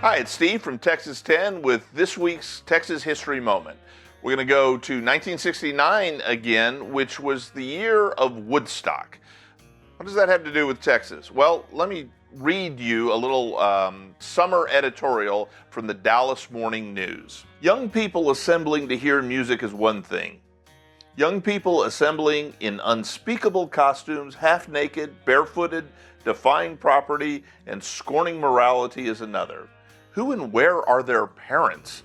Hi, it's Steve from Texas 10 with this week's Texas History Moment. We're going to go to 1969 again, which was the year of Woodstock. What does that have to do with Texas? Well, let me read you a little summer editorial from the Dallas Morning News. Young people assembling to hear music is one thing. Young people assembling in unspeakable costumes, half naked, barefooted, defying property, and scorning morality is another. Who and where are their parents?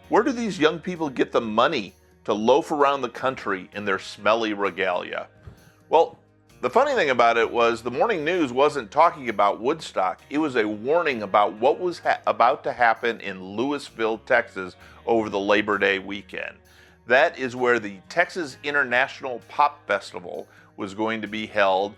Where do these young people get the money to loaf around the country in their smelly regalia? Well, the funny thing about it was the morning news wasn't talking about Woodstock. It was a warning about what was about to happen in Lewisville, Texas over the Labor Day weekend. That is where the Texas International Pop Festival was going to be held,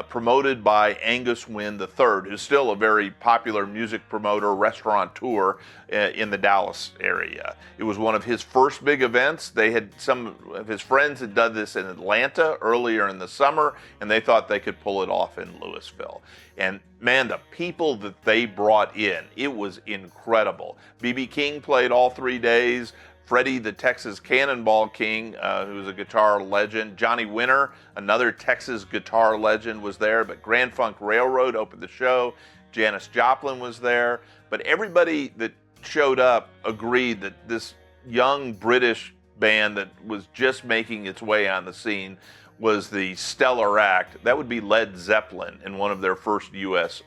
promoted by Angus Wynn III, who's still a very popular music promoter, restaurateur in the Dallas area. It was one of his first big events. Some of his friends had done this in Atlanta earlier in the summer, and they thought they could pull it off in Lewisville. And man, the people that they brought in, it was incredible. B.B. King played all 3 days. Freddie, the Texas Cannonball King, who was a guitar legend. Johnny Winter, another Texas guitar legend, was there. But Grand Funk Railroad opened the show. Janis Joplin was there. But everybody that showed up agreed that this young British band that was just making its way on the scene was the stellar act. That would be Led Zeppelin in one of their first U.S.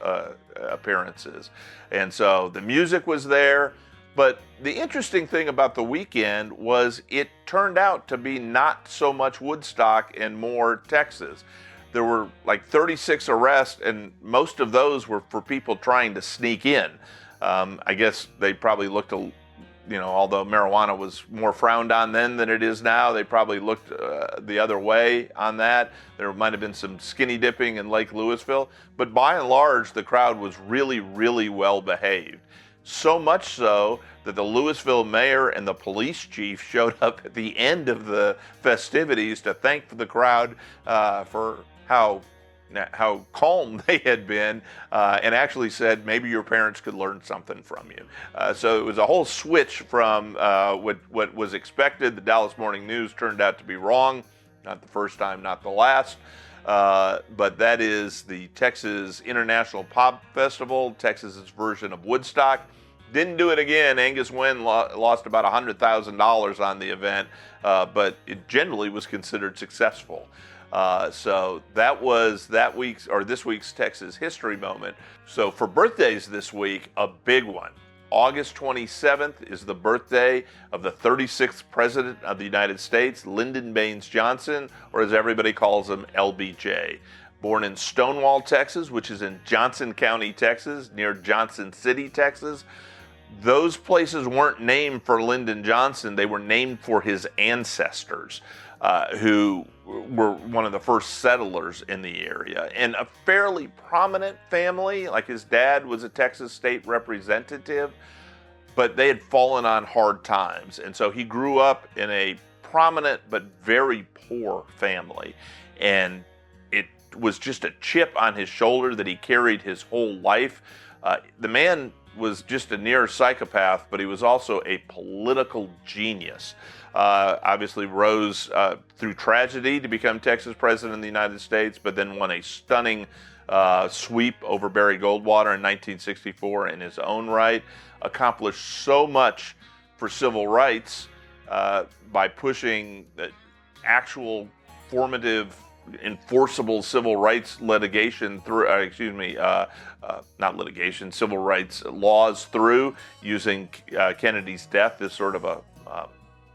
appearances. And so the music was there. But the interesting thing about the weekend was it turned out to be not so much Woodstock and more Texas. There were like 36 arrests, and most of those were for people trying to sneak in. I guess they probably looked, although marijuana was more frowned on then than it is now, they probably looked the other way on that. There might have been some skinny dipping in Lake Lewisville, but by and large, the crowd was really, really well behaved. So much so that the Lewisville mayor and the police chief showed up at the end of the festivities to thank the crowd for how calm they had been, and actually said maybe your parents could learn something from you. So it was a whole switch from what was expected. The Dallas Morning News turned out to be wrong. Not the first time, not the last. But that is the Texas International Pop Festival, Texas's version of Woodstock. Didn't do it again. Angus Wynn lost about $100,000 on the event, but it generally was considered successful. So that was this week's Texas History Moment. So for birthdays this week, a big one. August 27th is the birthday of the 36th President of the United States, Lyndon Baines Johnson, or as everybody calls him, LBJ. Born in Stonewall, Texas, which is in Johnson County, Texas, near Johnson City, Texas. Those places weren't named for Lyndon Johnson. They were named for his ancestors, who were one of the first settlers in the area. And a fairly prominent family, like his dad was a Texas state representative, but they had fallen on hard times. And so he grew up in a prominent but very poor family. And it was just a chip on his shoulder that he carried his whole life. The man was just a near psychopath, but he was also a political genius. Obviously rose through tragedy to become Texas president of the United States, but then won a stunning sweep over Barry Goldwater in 1964 in his own right. Accomplished so much for civil rights by pushing the actual formative, enforceable civil rights litigation through, civil rights laws through, using Kennedy's death as sort of a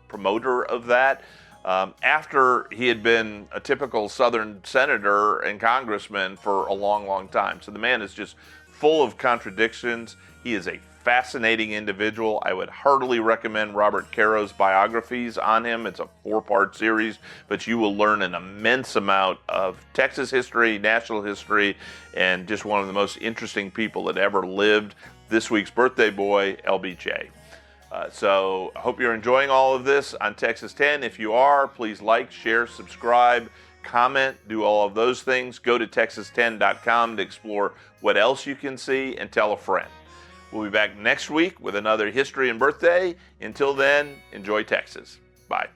promoter of that. After he had been a typical Southern senator and congressman for a long, long time. So the man is just full of contradictions. He is a fascinating individual. I would heartily recommend Robert Caro's biographies on him. It's a 4-part series, but you will learn an immense amount of Texas history, national history, and just one of the most interesting people that ever lived. This week's birthday boy, LBJ. So I hope you're enjoying all of this on Texas 10. If you are, please like, share, subscribe, comment, do all of those things. Go to texas10.com to explore what else you can see, and tell a friend. We'll be back next week with another history and birthday. Until then, enjoy Texas. Bye.